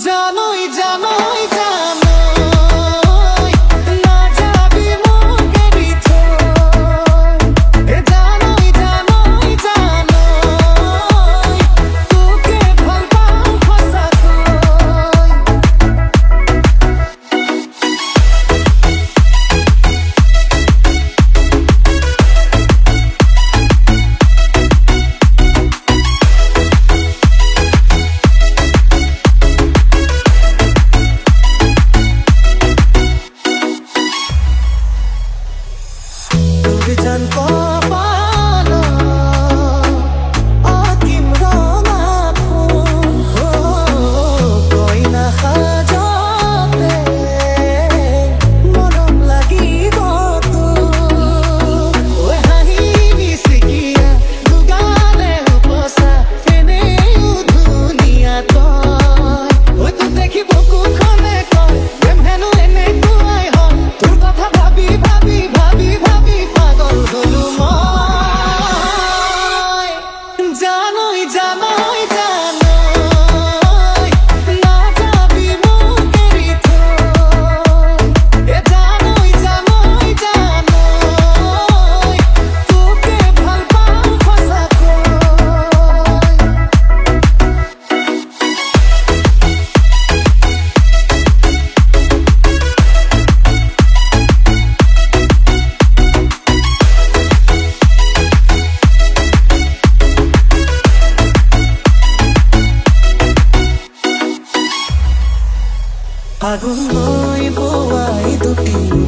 জানোই জানোই জানোই না যাবি মুখে ভিতর এ জানোই জানোই জানোই তোকে ভাল পাও খসা Bijan kopano akim roma phul koi na khajate monom lagibo tu oe hahi bisikia dugale uposa ene duniya toy oe tu dekhi boku khone koy prem henu ene tuai hon tur kotha bhabi bhabi bhabi bhabi জানোই জানোই জানোই না যাবি মুখে ভিতর এ জানোই জানোই জানোই তোকে ভাল পাও খসা আগুন নয় বোয়াই দুটি